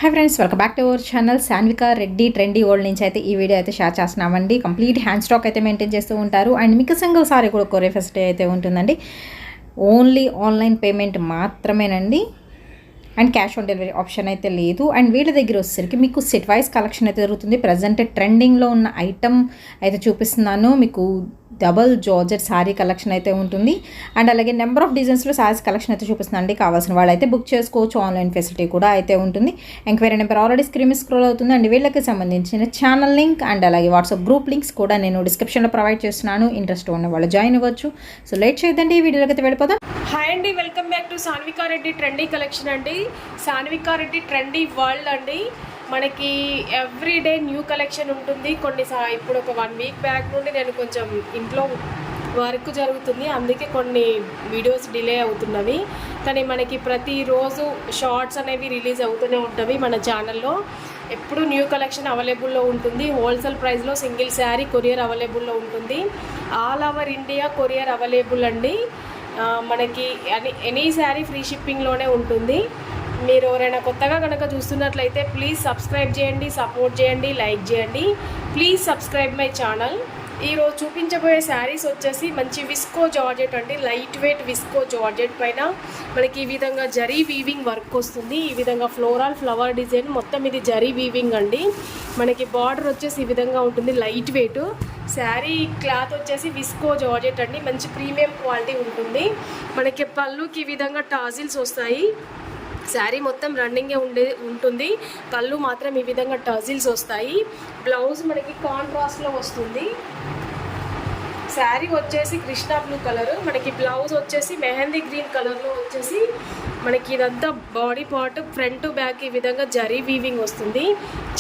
Hi friends, welcome back to our channel. Sanvika Reddy trendy world నుంచి అయితే ఈ వీడియో అయితే షేర్ చేస్తున్నామండి. కంప్లీట్ హ్యాండ్ స్టాక్ అయితే మెయింటైన్ చేస్తూ ఉంటారు. అండ్ మీకు సింగిల్ సారీ కూడా కొరియర్ ఫెసిలిటీ అయితే ఉంటుందండి. ఓన్లీ ఆన్లైన్ పేమెంట్ మాత్రమేనండి. And cash on delivery option అయితే లేదు. అండ్ వీళ్ళ దగ్గర వచ్చేసరికి మీకు సెట్ వైజ్ కలెక్షన్ అయితే జరుగుతుంది. ప్రజెంట్ ట్రెండింగ్లో ఉన్న ఐటమ్ అయితే చూపిస్తున్నాను. మీకు డబల్ జార్జెట్ శారీ కలెక్షన్ అయితే ఉంటుంది. అండ్ అలాగే నెంబర్ ఆఫ్ డిజైన్స్లో శారీస్ కలెక్షన్ అయితే చూపిస్తున్నాను అండి. కావాల్సిన వాళ్ళు అయితే బుక్ చేసుకోవచ్చు. ఆన్లైన్ ఫెసిలిటీ కూడా అయితే ఉంటుంది. Enquiry number already screen scroll అవుతుంది. అండ్ వీళ్ళకి సంబంధించిన ఛానల్ లింక్ అండ్ అలాగే వాట్సాప్ గ్రూప్ లింక్స్ కూడా నేను డిస్క్రిప్షన్లో ప్రొవైడ్ చేస్తున్నాను. ఇంట్రెస్ట్ ఉన్న వాళ్ళు జాయిన్ అవ్వచ్చు. సో లేట్ చేయదండి, ఈ వీడియోలోకి అయితే వెళ్ళిపోదాం. హాయ్ అండి, welcome back to Sanvika Reddy trendy collection అండి. సాన్విక రెడ్డి ట్రెండీ వరల్డ్ అండి. మనకి ఎవ్రీడే న్యూ కలెక్షన్ ఉంటుంది. ఇప్పుడు ఒక 1 వీక్ బ్యాక్ నుండి నేను కొంచెం ఇంట్లో వర్క్ జరుగుతుంది, అందుకే కొన్ని వీడియోస్ డిలే అవుతున్నవి. కానీ మనకి ప్రతిరోజు షార్ట్స్ అనేవి రిలీజ్ అవుతూనే ఉంటవి మన ఛానల్లో. ఎప్పుడు న్యూ కలెక్షన్ అవైలబుల్లో ఉంటుంది. హోల్సేల్ ప్రైస్లో సింగిల్ శారీ కొరియర్ అవైలబుల్లో ఉంటుంది. All over India courier available అండి. మనకి ఎనీ శారీ ఫ్రీ షిప్పింగ్లోనే ఉంటుంది. మీరు ఎవరైనా కొత్తగా కనుక చూస్తున్నట్లయితే ప్లీజ్ సబ్స్క్రైబ్ చేయండి, సపోర్ట్ చేయండి, లైక్ చేయండి. Please subscribe my channel. ఈరోజు చూపించబోయే శారీస్ వచ్చేసి మంచి విస్కో జార్జెట్ అండి. లైట్ వెయిట్ విస్కో జార్జెట్ పైన మనకి ఈ విధంగా జరీ వీవింగ్ వర్క్ వస్తుంది. ఈ విధంగా ఫ్లోరల్ ఫ్లవర్ డిజైన్ మొత్తం ఇది జరీ వీవింగ్ అండి. మనకి బార్డర్ వచ్చేసి ఈ విధంగా ఉంటుంది. లైట్ వెయిట్ శారీ క్లాత్ వచ్చేసి విస్కో జార్జెట్ అండి. మంచి ప్రీమియం క్వాలిటీ ఉంటుంది. మనకి పళ్ళుకి ఈ విధంగా టాజిల్స్ వస్తాయి. శారీ మొత్తం రన్నింగే ఉంటుంది. పళ్ళు మాత్రం ఈ విధంగా టజిల్స్ వస్తాయి. బ్లౌజ్ మనకి కాంట్రాస్ట్లో వస్తుంది. శారీ వచ్చేసి కృష్ణా బ్లూ కలర్, మనకి బ్లౌజ్ వచ్చేసి మెహందీ గ్రీన్ కలర్లో వచ్చేసి మనకి ఇదంతా బాడీ పార్ట్ ఫ్రంట్ బ్యాక్ ఈ విధంగా జరీ వీవింగ్ వస్తుంది.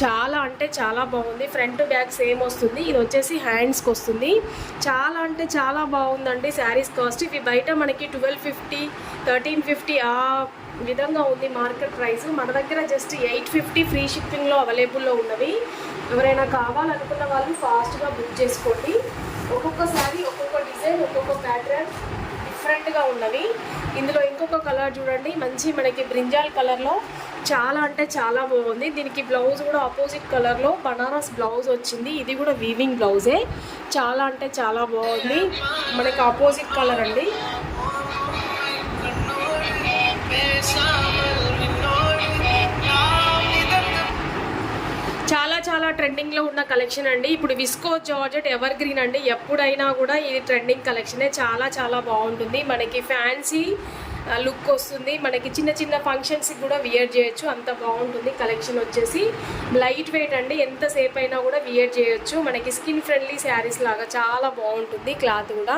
చాలా అంటే చాలా బాగుంది. ఫ్రంట్ బ్యాక్ సేమ్ వస్తుంది. ఇది వచ్చేసి హ్యాండ్స్కి వస్తుంది. చాలా అంటే చాలా బాగుందండి శారీస్ కాస్ట్. ఇవి బయట మనకి 1250, 1350 ఆ విధంగా ఉంది మార్కెట్ ప్రైస్. మన దగ్గర జస్ట్ 850 ఫ్రీ షిప్పింగ్లో అవైలబుల్లో ఉన్నవి. ఎవరైనా కావాలనుకున్న వాళ్ళు ఫాస్ట్గా బుక్ చేసుకోండి. ఒక్కొక్క శారీ ఒక్కొక్క డిజైన్ ఒక్కొక్క ప్యాటర్న్ డిఫరెంట్గా ఉన్నవి. ఇందులో ఇంకొక కలర్ చూడండి, మంచి మనకి బ్రింజాల్ కలర్లో చాలా అంటే చాలా బాగుంది. దీనికి బ్లౌజ్ కూడా ఆపోజిట్ కలర్లో బనారస్ బ్లౌజ్ వచ్చింది. ఇది కూడా వీవింగ్ బ్లౌజే. చాలా అంటే చాలా బాగుంది. మనకి ఆపోజిట్ కలర్ అండి. చాలా చాలా ట్రెండింగ్లో ఉన్న కలెక్షన్ అండి. ఇప్పుడు విస్కో జార్జెట్ ఎవర్ గ్రీన్ అండి. ఎప్పుడైనా కూడా ఇది ట్రెండింగ్ కలెక్షనే. చాలా చాలా బాగుంటుంది. మనకి ఫ్యాన్సీ లుక్ వస్తుంది. మనకి చిన్న చిన్న ఫంక్షన్స్కి కూడా వియర్ చేయొచ్చు, అంత బాగుంటుంది. కలెక్షన్ వచ్చేసి లైట్ వెయిట్ అండి. ఎంతసేపు అయినా కూడా వియర్ చేయొచ్చు. మనకి స్కిన్ ఫ్రెండ్లీ శారీస్ లాగా చాలా బాగుంటుంది. క్లాత్ కూడా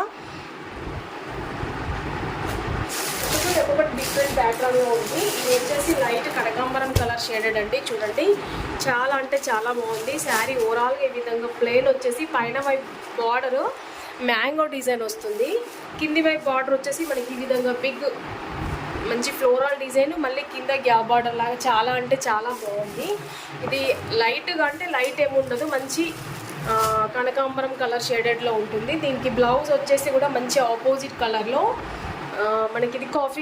ఒక్కొక్కటి డిఫరెంట్ బ్యాక్గ్రౌండ్లో ఉంది. ఇది వచ్చేసి లైట్ కనకాంబరం కలర్ షేడెడ్ అండి. చూడండి, చాలా అంటే చాలా బాగుంది. శారీ ఓవరాల్గా ఈ విధంగా ప్లెయిన్ వచ్చేసి పైన వైపు బార్డరు మ్యాంగో డిజైన్ వస్తుంది. కింది వైపు బార్డర్ వచ్చేసి మనకి ఈ విధంగా బిగ్ మంచి ఫ్లోరల్ డిజైన్, మళ్ళీ కింద గ్యాప్ బార్డర్ లాగా చాలా అంటే చాలా బాగుంది. ఇది లైట్గా అంటే లైట్ ఏముండదు, మంచి కనకాంబరం కలర్ షేడెడ్లో ఉంటుంది. దీనికి బ్లౌజ్ వచ్చేసి కూడా మంచి ఆపోజిట్ కలర్లో మనకి ఇది కాఫీ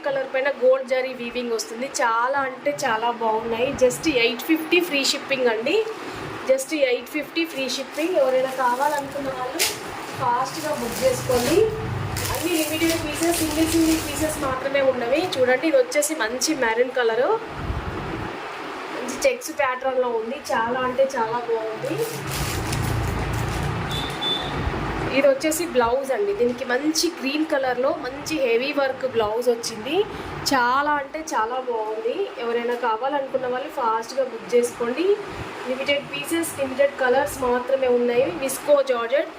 కలర్ పైన గోల్డ్ జరీ వీవింగ్ వస్తుంది. చాలా అంటే చాలా బాగున్నాయి. జస్ట్ 850 ఫ్రీ షిప్పింగ్ అండి. Just 850 free shipping. ఎవరైనా కావాలనుకున్న వాళ్ళు ఫాస్ట్గా బుక్ చేసుకోండి. అన్ని లిమిటెడ్ పీసెస్, సింగిల్ పీసెస్ మాత్రమే ఉన్నవి. చూడండి, ఇది వచ్చేసి మంచి మెరూన్ కలరు, మంచి చెక్స్ ప్యాటర్న్లో ఉంది. చాలా అంటే చాలా బాగుంది. ఇది వచ్చేసి బ్లౌజ్ అండి. దీనికి మంచి గ్రీన్ కలర్లో మంచి హెవీ వర్క్ బ్లౌజ్ వచ్చింది. చాలా అంటే చాలా బాగుంది. ఎవరైనా కావాలనుకున్న వాళ్ళు ఫాస్ట్గా బుక్ చేసుకోండి. లిమిటెడ్ పీసెస్, లిమిటెడ్ కలర్స్ మాత్రమే ఉన్నాయి. Visco georgette.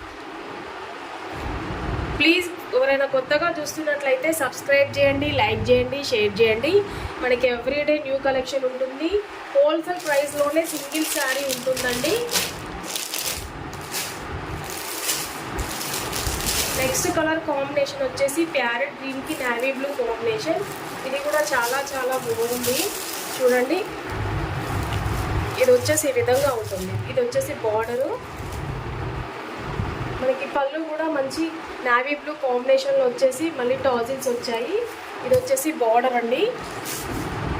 ప్లీజ్ ఎవరైనా కొత్తగా చూస్తున్నట్లయితే సబ్స్క్రైబ్ చేయండి, లైక్ చేయండి, షేర్ చేయండి. మనకి ఎవ్రీడే న్యూ కలెక్షన్ ఉంటుంది. హోల్సేల్ ప్రైస్లోనే సింగిల్ శారీ ఉంటుందండి. నెక్స్ట్ కలర్ కాంబినేషన్ వచ్చేసి ప్యారెట్ గ్రీన్కి నేవీ బ్లూ కాంబినేషన్. ఇది కూడా చాలా చాలా బాగుంది. చూడండి, ఇది వచ్చేసి ఈ విధంగా ఉంటుంది. ఇది వచ్చేసి బార్డరు, మనకి పళ్ళు కూడా మంచి నేవీ బ్లూ కాంబినేషన్లో వచ్చేసి మళ్ళీ టాజిల్స్ వచ్చాయి. ఇది వచ్చేసి బార్డర్ అండి.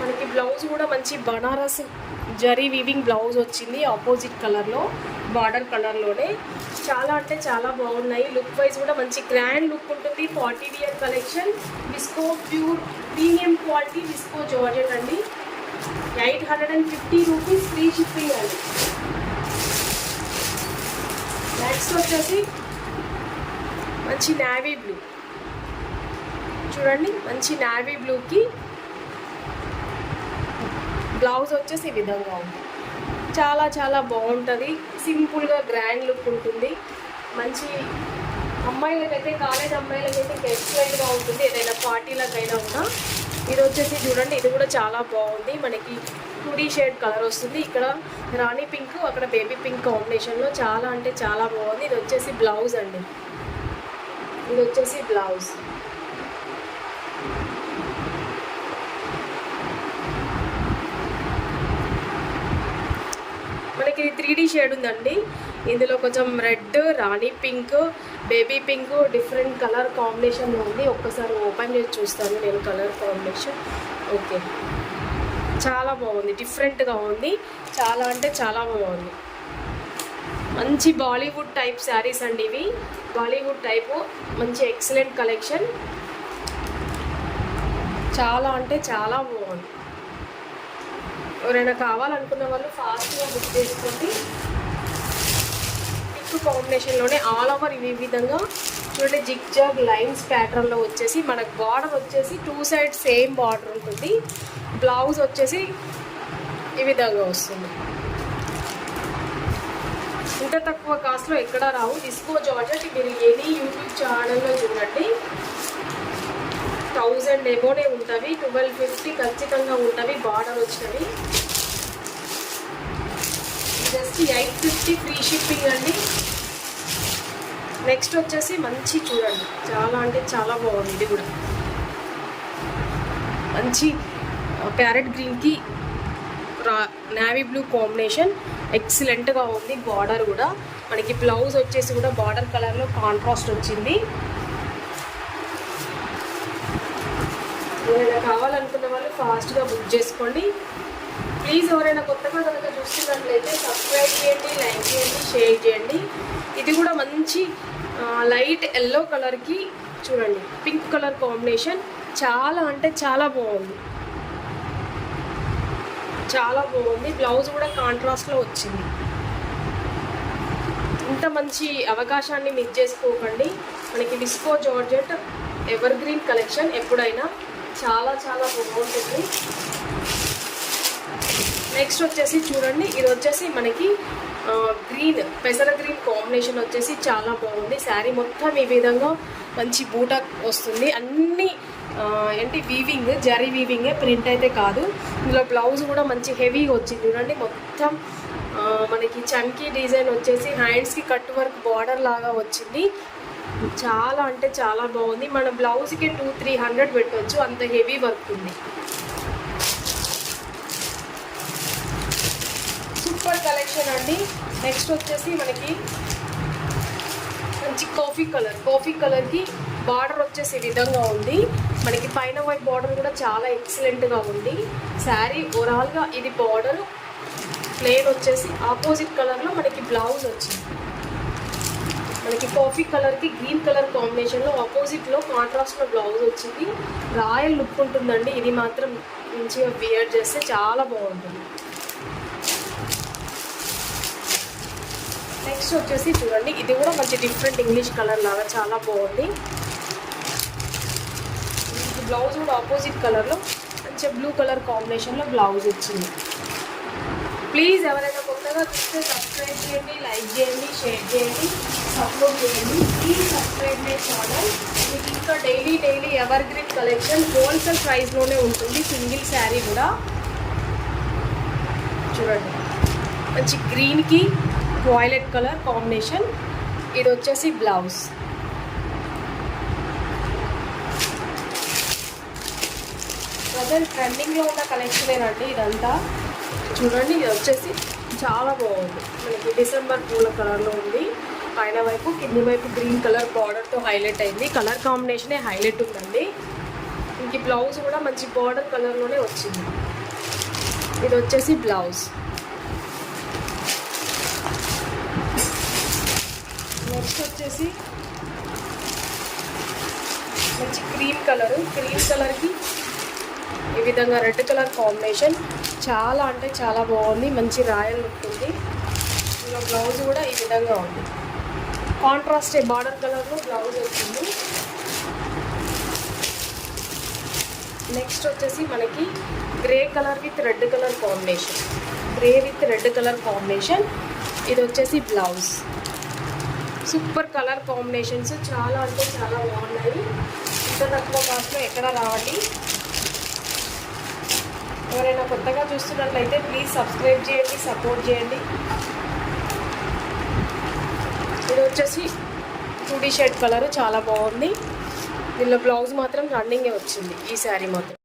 మనకి బ్లౌజ్ కూడా మంచి బనారస్ జరీ వీవింగ్ బ్లౌజ్ వచ్చింది ఆపోజిట్ కలర్లో, బార్డర్ కలర్లోనే. చాలా అంటే చాలా బాగున్నాయి. లుక్ వైజ్ కూడా మంచి గ్రాండ్ లుక్ ఉంటుంది. Party wear collection. Viscose pure premium quality viscose georgette అండి. 850 రూపీస్ ఫ్రీ షిప్పింగ్ అండి. నెక్స్ట్ వచ్చేసి మంచి నావీ బ్లూ చూడండి. మంచి నావీ బ్లూకి బ్లౌజ్ వచ్చేసి ఈ విధంగా ఉంది. చాలా చాలా బాగుంటుంది. సింపుల్గా గ్రాండ్ లుక్ ఉంటుంది. మంచి అమ్మాయిలకైతే, కాలేజ్ అమ్మాయిలకైతే ఇంకా ఎక్సలెంట్గా ఉంటుంది. ఏదైనా పార్టీలకైనా ఉన్నా. ఇది వచ్చేసి చూడండి, ఇది కూడా చాలా బాగుంది. మనకి 2D షేడ్ కలర్ వస్తుంది. ఇక్కడ రాణి పింక్, అక్కడ బేబీ పింక్ కాంబినేషన్లో చాలా అంటే చాలా బాగుంది. ఇది వచ్చేసి బ్లౌజ్ అండి. ఇది వచ్చేసి బ్లౌజ్. మనకి ఇది 3D షేడ్ ఉందండి. ఇందులో కొంచెం red, rani pink, baby pink different colour కాంబినేషన్లో ఉంది. ఒక్కసారి ఓపెన్ చేసి చూస్తాను నేను కలర్ కాంబినేషన్. ఓకే, చాలా బాగుంది, డిఫరెంట్గా ఉంది. చాలా అంటే చాలా బాగుంది. మంచి బాలీవుడ్ టైప్ శారీస్ అండి ఇవి. బాలీవుడ్ టైపు మంచి ఎక్సలెంట్ కలెక్షన్. చాలా అంటే చాలా బాగుంది. ఎవరైనా కావాలనుకున్న వాళ్ళు ఫాస్ట్గా బుక్ చేసుకోండి. పింక్ కాంబినేషన్లోనే ఆల్ ఓవర్ ఈ విధంగా చూడండి, జిగ్ జాగ్ లైన్స్ ప్యాటర్న్లో వచ్చేసి మనకు బార్డర్ వచ్చేసి 2 సైడ్ సేమ్ బార్డర్ ఉంటుంది. బ్లౌజ్ వచ్చేసి ఈ విధంగా వస్తుంది. ఇంత తక్కువ కాస్ట్లో ఎక్కడా రావు. విస్కో జార్జెట్ మీరు ఎనీ యూట్యూబ్ ఛానల్లో చూడండి 1000 ఎబోనే ఉంటుంది. 1250 ఖచ్చితంగా ఉంటుంది బార్డర్ వచ్చినవి. జస్ట్ 850 ఫ్రీ షిప్పింగ్ అండి. నెక్స్ట్ వచ్చేసి మంచి చూడండి, చాలా అంటే చాలా బాగుంది. ఇది కూడా మంచి ప్యారెట్ గ్రీన్కి నావీ బ్లూ కాంబినేషన్ ఎక్సలెంట్గా ఉంది. బార్డర్ కూడా మనకి బ్లౌజ్ వచ్చేసి కూడా బార్డర్ కలర్లో కాంట్రాస్ట్ వచ్చింది. ఎవరైనా కావాలనుకున్న వాళ్ళు ఫాస్ట్గా బుక్ చేసుకోండి. ప్లీజ్ ఎవరైనా కొత్తగా కనుక చూస్తున్నట్లయితే సబ్స్క్రైబ్ చేయండి, లైక్ చేయండి, షేర్ చేయండి. ఇది కూడా మంచి లైట్ ఎల్లో కలర్కి చూడండి పింక్ కలర్ కాంబినేషన్. చాలా అంటే చాలా బాగుంది, చాలా బాగుంది. బ్లౌజ్ కూడా కాంట్రాస్ట్లో వచ్చింది. ఇంత మంచి అవకాశాన్ని మిస్ చేసుకోకండి. మనకి visco georgette ever green collection ఎప్పుడైనా చాలా చాలా బాగుంటుంది. నెక్స్ట్ వచ్చేసి చూడండి, ఇది వచ్చేసి మనకి గ్రీన్, పెసర గ్రీన్ కాంబినేషన్ వచ్చేసి చాలా బాగుంది. శారీ మొత్తం ఈ విధంగా మంచి బూటా వస్తుంది. అన్నీ ఏంటి వీవింగ్, జరీ వీవింగే, ప్రింట్ అయితే కాదు. ఇందులో బ్లౌజ్ కూడా మంచి హెవీగా వచ్చింది చూడండి. మొత్తం మనకి చంకీ డిజైన్ వచ్చేసి హ్యాండ్స్కి కట్ వర్క్ బార్డర్ లాగా వచ్చింది. చాలా అంటే చాలా బాగుంది. మన బ్లౌజ్కి 200-300 పెట్టవచ్చు, అంత హెవీ వర్క్ ఉంది. సూపర్ కలెక్షన్ అండి. నెక్స్ట్ వచ్చేసి మనకి మంచి కాఫీ కలర్కి బార్డర్ వచ్చేసి ఈ విధంగా ఉంది. మనకి పైన వైపు బార్డర్ కూడా చాలా ఎక్సలెంట్గా ఉంది. శారీ ఓవరాల్గా ఇది బార్డర్ ప్లెయిన్ వచ్చేసి ఆపోజిట్ కలర్లో మనకి బ్లౌజ్ వచ్చింది. మనకి కాఫీ కలర్కి గ్రీన్ కలర్ కాంబినేషన్లో ఆపోజిట్లో కాంట్రాస్ట్లో బ్లౌజ్ వచ్చింది. రాయల్ లుక్ ఉంటుందండి. ఇది మాత్రం మంచిగా వియర్ చేస్తే చాలా బాగుంటుంది. నెక్స్ట్ వచ్చేసి చూడండి, ఇది కూడా మంచి డిఫరెంట్ ఇంగ్లీష్ కలర్ లాగా చాలా బాగుంది. బ్లౌజ్ కూడా ఆపోజిట్ కలర్లో మంచి బ్లూ కలర్ కాంబినేషన్లో బ్లౌజ్ వచ్చింది. ప్లీజ్ ఎవరైనా కొత్తగా చూస్తే సబ్స్క్రైబ్ చేయండి, లైక్ చేయండి, షేర్ చేయండి, సపోర్ట్ చేయండి. Please subscribe my channel. మీకు ఇంకా daily evergreen collection wholesale ప్రైస్లోనే ఉంటుంది. సింగిల్ శారీ కూడా చూడండి, మంచి గ్రీన్కి వాయిలెట్ కలర్ కాంబినేషన్. ఇది వచ్చేసి బ్లౌజ్. ప్రజెంట్ ట్రెండింగ్లో ఉన్న కలెక్షనేనండి ఇదంతా. చూడండి, ఇది వచ్చేసి చాలా బాగుంది. మనకి డిసెంబర్ పూల కలర్లో ఉంది. పైన వైపు కింది వైపు గ్రీన్ కలర్ బార్డర్తో హైలైట్ అయింది. కలర్ కాంబినేషనే హైలైట్ ఉందండి. ఇంక బ్లౌజ్ కూడా మంచి బార్డర్ కలర్లోనే వచ్చింది. ఇది వచ్చేసి బ్లౌజ్. నెక్స్ట్ వచ్చేసి మంచి క్రీమ్ కలర్కి ఈ విధంగా రెడ్ కలర్ కాంబినేషన్. చాలా అంటే చాలా బాగుంది, మంచి రాయల్ లుక్ ఉంది. ఇంకా బ్లౌజ్ కూడా ఈ విధంగా ఉంది, కాంట్రాస్ట్ బార్డర్ కలర్లో బ్లౌజ్ వచ్చింది. నెక్స్ట్ వచ్చేసి మనకి grey colour with red colour combination, ఇది వచ్చేసి బ్లౌజ్. సూపర్ కలర్ కాంబినేషన్స్, చాలా అంటే చాలా బాగున్నాయి. ఇంత తక్కువ కాస్ట్లో ఎక్కడ రావండి. ఎవరైనా కొత్తగా చూస్తున్నట్లయితే ప్లీజ్ సబ్స్క్రైబ్ చేయండి, సపోర్ట్ చేయండి. ఇది వచ్చేసి 2D షేడ్ కలర్, చాలా బాగుంది. దీనిలో బ్లౌజ్ మాత్రం రన్నింగే వచ్చింది ఈ శారీ మాత్రం.